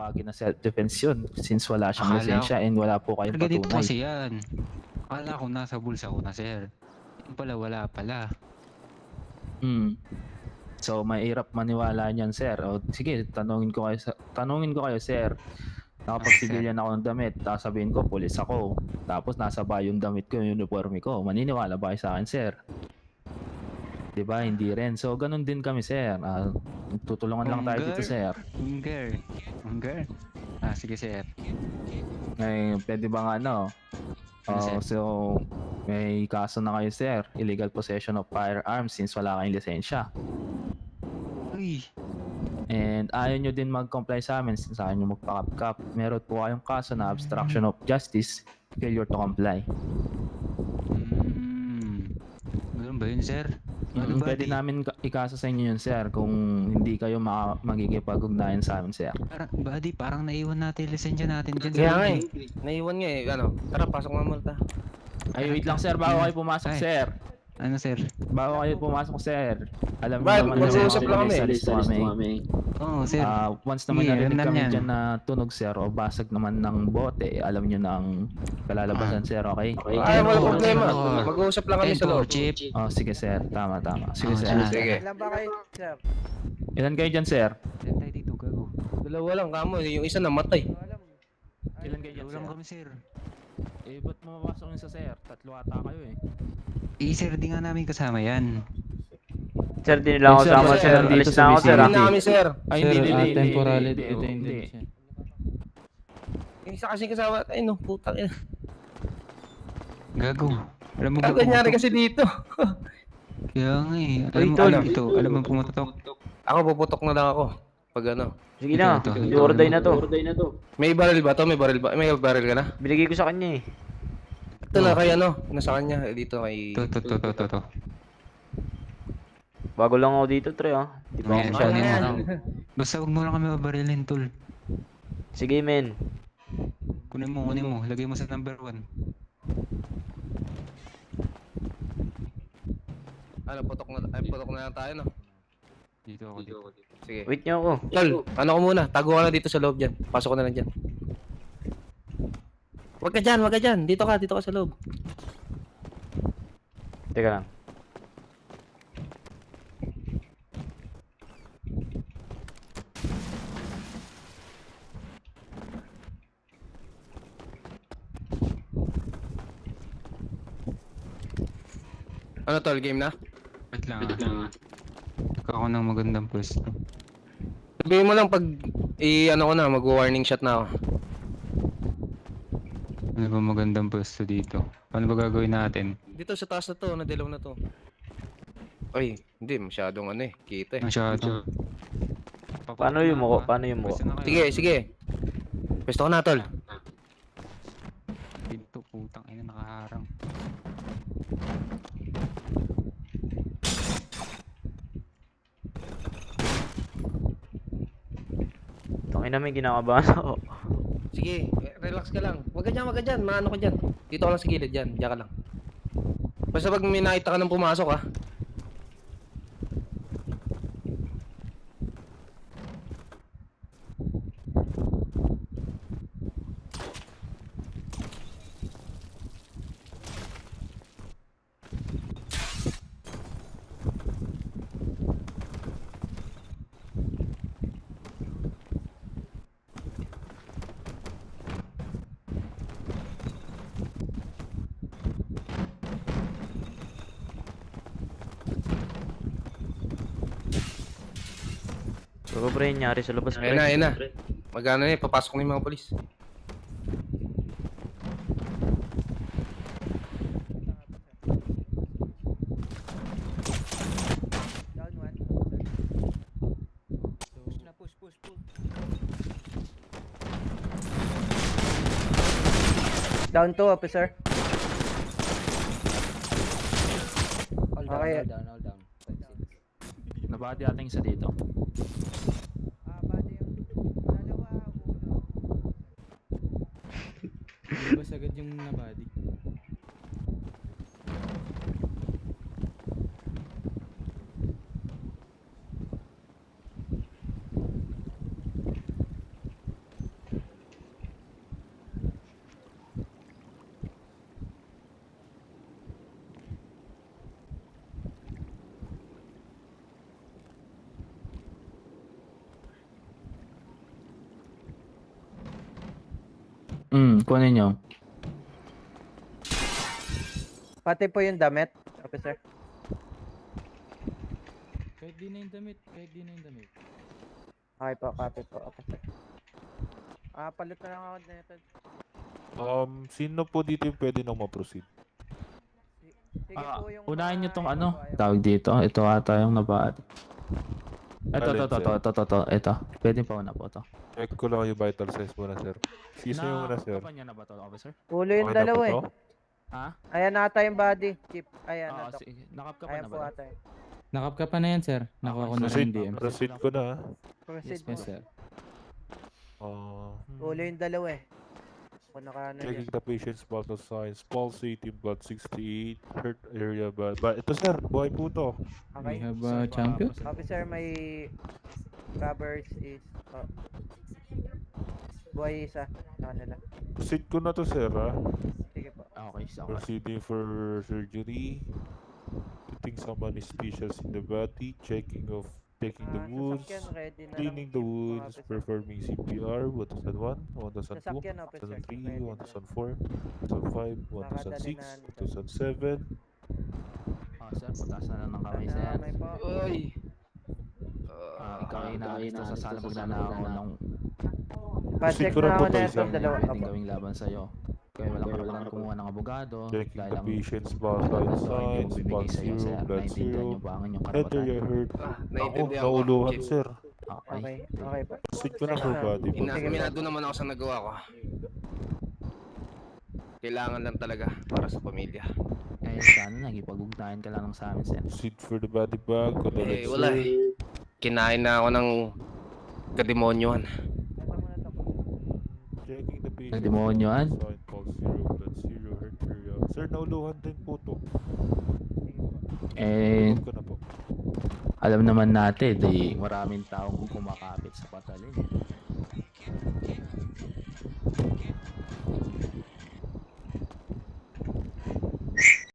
tawagin na self-defense yun since wala siyang Akala lisensya and wala po kayong Ganito patunay. kasi yan. Akala ko nasa bulsa ko na, sir. Yung pala, wala pala. So mahirap maniwala niyan, sir. O sige, tanungin ko kayo, sir. Nakapag-civilian ako ng damit, tapos sabihin ko, pulis ako. Tapos nasa ba yung damit ko, yung uniforme ko. Maniniwala ba kayo sa akin, sir? Diba? Hindi rin. So, ganun din kami, sir. Tutulungan lang tayo dito, sir. Unger. Sige, sir. Pwede ba nga, Sir? so, may kaso na kayo, sir. Illegal possession of firearms since wala kayong lisensya. Uy. And ayaw nyo din mag-comply sa amin since ayaw nyo magpa-cap-cap. Meron po kayong kaso na obstruction of justice, failure to comply. Ganun ba yun, sir? Pwede namin ikasa sa inyo yun, sir, kung hindi kayo magigipag-ugnayan sa amin, sir. Parang naiwan natin yung lisensya natin dyan. Kaya nga eh. Naiwan nga eh. Tara, pasok nga muna ta. Ay, wait lang, sir. Bago kayo pumasok, sir. Ano, sir? Bago kayo pumasok, sir. Alam Brad, niyo naman mag-uusap lang kami. Oo, sir. Once naman narinig alam kami yan. dyan na tunog, sir, o basag naman ng bote, alam niyo na ang kalalabasan, sir, okay? Ay, wala problema. Mag-uusap lang kami sa loob. Chip. Oh, sige, sir. Tama. Sige, sir. Sige. Ilan ba kayo, sir? Ilan kayo dyan, sir? Ilan tayo dito, gago? Dalawa lang kamo. Yung isa namatay. Ilan kayo dyan, Dalawa lang sir? kami, sir. Ba't mapapasok yun sa sir? Tatlo ata kayo eh. Sir, di nga namin kasama yan. Sir, di nila ako sama, sir. Alis na ako, sir. Hindi na kami, sir. Ay, hindi. temporary Hindi. detention. Yung isa kasing kasama. Ay no, putang ina. Gago. Alam mo Ano nangyari kasi dito? Kaya nga eh. Uy, tol. Alam mo pumutok. Ako, puputok na lang ako. Pag ano. Sige na, Ito. i-order na to. May baril ba to? May baril ka na? Binigay ko sa kanya eh. Ito na kay ano. Nasa kanya. Dito kay... To. Bago lang ako dito, tre ah. Di ba ako masyado. Basta huwag mo lang kami mabarilin, tol. Sige, men. Kunin mo. Lagay mo sa number 1. Putok na lang tayo, no? Dito ako. Sige. Wait niyo ako. Tol, ano ko muna? Tago ka na dito sa loob dyan. Pasok ko na lang dyan. Wag ka dyan. Dito ka sa loob. Teka lang. Ano tol, game na? Wait lang. Ako ng magandang pwesto. Sabihin mo lang pag ano ko na, mag-warning shot na ako. Ano ba magandang pwesto dito? Paano ba gagawin natin? Dito sa taas na to, na dilaw na to. Ay, hindi masyadong kita eh. Masyado. Paano yung muko? Paano yung muko? Pwesto na kayo. Sige. Pwesto ko na tol. Dito, putang ina, nakaharang. Tangin na may kinakabahan ako. Sige, relax ka lang. Wag ka dyan. Maano ka dyan. Dito ka lang sa gilid dyan. Diyan ka lang. Basta pag may nakita ka nang pumasok ha. Baka pre, nangyari sa labas pre. Ayun na. Magano papasok na yung mga polis. Down one. Push na, push. Down 2, officer. All down. Nabati ating isa dito. Bali yung dalawa, uno. Bas agad yung nabody. kunin nyo. Pati po yung damit, officer. Kahit di na yung damit, kahit di na yung damit. Okay po, copy po, officer. Palit na lang ako nito. Sino po dito yung pwede nang ma-proceed? Sige po yung Unahin nyo tong iba ano, po, ayaw. tawag dito. Ito ata yung nabad. Ito, Alin, ito, sir? ito, ito, ito, ito. Pwede pa una po to. Check ko lang yung vital signs muna, sir. Sino yung una, sir? Nakakapan niya na ba to, officer? Ulo yung Okay na dalawa po eh. to? Ha? Ayan ata yung body, chip. Ayan Oo, na to. sige. Nakapka pa Ayan na po ba? ata. Nakap ka pa na yan, sir. Nakuha ko na rin Proceed, yung DM. proceed ko na. Proceed Yes, po. Yes, sir. Ulo yung dalawa eh. Kung naka ano dyan. Checking the patient's vital signs. Pulse 18, blood 68, hurt area ba? Ito, sir. Buhay po to. We Okay. have a champion. Officer, may covers is... Oh. Buhay isa sa kanila. Proceed ko na to, sir, ha? Sige po. Okay, okay. Proceeding for surgery. Putting some anesthesias in the body. Checking the wounds. Sasakyan, ready na Cleaning lang. the wounds. Officer. Performing CPR. 1001, 1002, Sasakyan, officer. 1003, Ready na. 1004, 1005, 1006, 1007. Sir, putaas na lang ng kamay, sir. May po. Uy! Ikaw ay naalis sa sala pagnanakaw ng Pa-check ko na na po ako to, na isa. itong dalawa. pwedeng Apo. gawing laban sa'yo. Kaya walang kumuha ng abogado. Checking Dahil the ang patient's vital yung signs. bibigay Pulse sa'yo, sir. 0, blood Naintindihan 0. nyo ba ang inyong Head karapatan? area hurt. Ako, Naiintindihan ko. nauluhan, Chief. sir. Okay. Okay, okay po. Proceed ko na for body. Sige po. Minado naman ako sa nagawa ko. Kailangan lang talaga para sa pamilya. Eh, sana nagipag-ugnayan ka lang sa amin, sir. Proceed for the body bag. Eh, wala eh. Kinain na ako ng kademonyohan. Nasa muna to. Checking the patient's Nademonyohan? vital sign. Pulse 0, blood 0, heart area. Sir, nauluhan din po to. Sige po. Eh, Tulog ko na po. alam naman natin, di maraming taong kumakapit sa patalin.